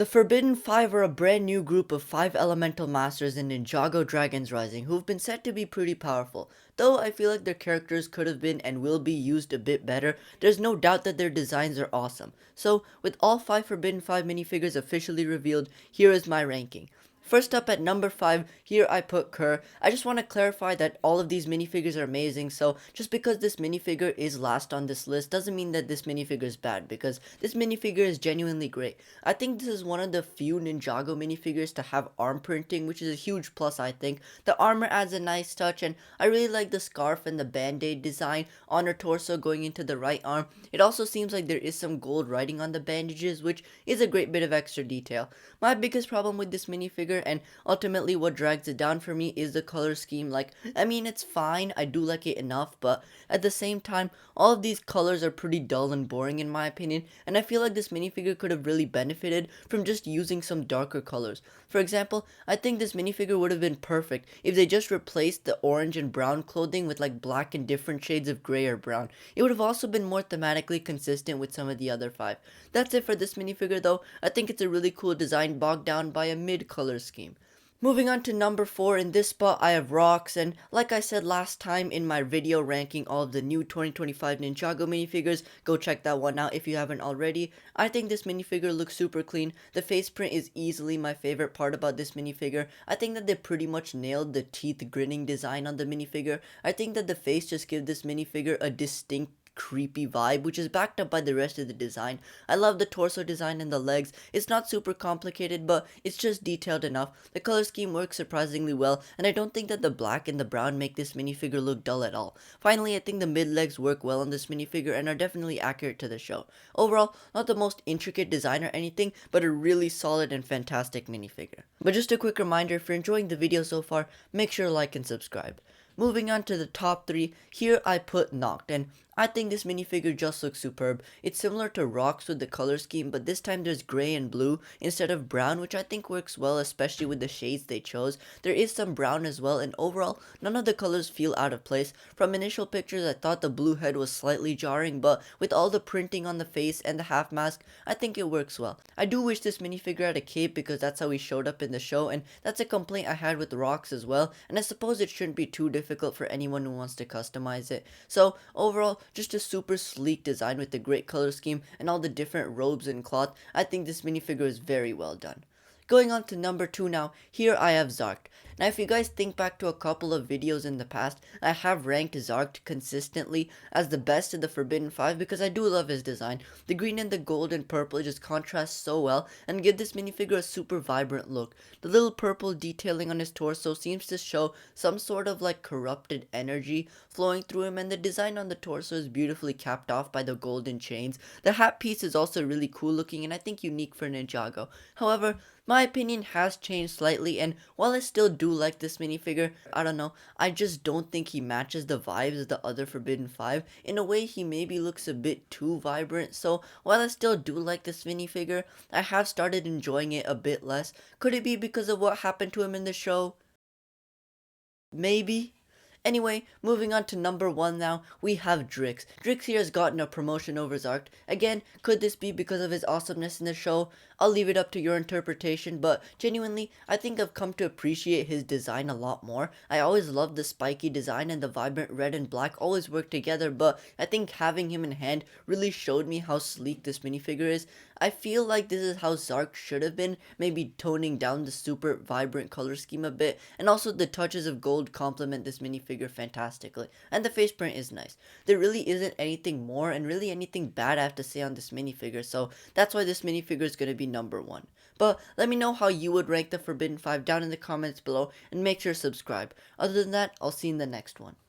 The Forbidden Five are a brand new group of 5 elemental masters in Ninjago Dragons Rising who've been said to be pretty powerful. Though I feel like their characters could have been and will be used a bit better, there's no doubt that their designs are awesome. So, with all 5 Forbidden Five minifigures officially revealed, here is my ranking. First up at number 5, here I put Kerr. I just want to clarify that all of these minifigures are amazing, so just because this minifigure is last on this list doesn't mean that this minifigure is bad, because this minifigure is genuinely great. I think this is one of the few Ninjago minifigures to have arm printing, which is a huge plus I think. The armor adds a nice touch, and I really like the scarf and the band-aid design on her torso going into the right arm. It also seems like there is some gold writing on the bandages, which is a great bit of extra detail. My biggest problem with this minifigure, and ultimately what drags it down for me, is the color scheme. Like, I mean, it's fine, I do like it enough, but at the same time, all of these colors are pretty dull and boring in my opinion, and I feel like this minifigure could have really benefited from just using some darker colors. For example, I think this minifigure would have been perfect if they just replaced the orange and brown clothing with like black and different shades of gray or brown. It would have also been more thematically consistent with some of the other 5. That's it for this minifigure though. I think it's a really cool design bogged down by a mid color scheme. Moving on to number 4, in this spot I have Rocks, and like I said last time in my video ranking all of the new 2025 Ninjago minifigures, go check that one out if you haven't already. I think this minifigure looks super clean. The face print is easily my favorite part about this minifigure. I think that they pretty much nailed the teeth grinning design on the minifigure. I think that the face just gives this minifigure a distinct creepy vibe, which is backed up by the rest of the design. I love the torso design and the legs. It's not super complicated, but it's just detailed enough. The color scheme works surprisingly well, and I don't think that the black and the brown make this minifigure look dull at all. Finally, I think the mid legs work well on this minifigure and are definitely accurate to the show. Overall, not the most intricate design or anything, but a really solid and fantastic minifigure. But just a quick reminder, if you're enjoying the video so far, make sure to like and subscribe. Moving on to the top 3, here I put Noct, and I think this minifigure just looks superb. It's similar to Rocks with the color scheme, but this time there's gray and blue instead of brown, which I think works well, especially with the shades they chose. There is some brown as well, and overall, none of the colors feel out of place. From initial pictures, I thought the blue head was slightly jarring, but with all the printing on the face and the half mask, I think it works well. I do wish this minifigure had a cape because that's how he showed up in the show, and that's a complaint I had with Rocks as well, and I suppose it shouldn't be too difficult for anyone who wants to customize it. So overall, just a super sleek design with a great color scheme and all the different robes and cloth. I think this minifigure is very well done. Going on to number 2 now, here I have Zark. Now if you guys think back to a couple of videos in the past, I have ranked Zark consistently as the best of the Forbidden 5 because I do love his design. The green and the gold and purple just contrast so well and give this minifigure a super vibrant look. The little purple detailing on his torso seems to show some sort of like corrupted energy flowing through him, and the design on the torso is beautifully capped off by the golden chains. The hat piece is also really cool looking and I think unique for Ninjago. However, my opinion has changed slightly, and while I still do like this minifigure, I don't know, I just don't think he matches the vibes of the other Forbidden 5. In a way, he maybe looks a bit too vibrant, so while I still do like this minifigure, I have started enjoying it a bit less. Could it be because of what happened to him in the show? Maybe. Anyway, moving on to number 1 now, we have Drix. Drix here has gotten a promotion over Zark. Again, could this be because of his awesomeness in the show? I'll leave it up to your interpretation, but genuinely, I think I've come to appreciate his design a lot more. I always loved the spiky design and the vibrant red and black always work together, but I think having him in hand really showed me how sleek this minifigure is. I feel like this is how Zark should have been, maybe toning down the super vibrant color scheme a bit, and also the touches of gold complement this minifigure fantastically, and the face print is nice. There really isn't anything more and really anything bad I have to say on this minifigure, so that's why this minifigure is going to be number 1. But let me know how you would rank the Forbidden 5 down in the comments below, and make sure to subscribe. Other than that, I'll see you in the next one.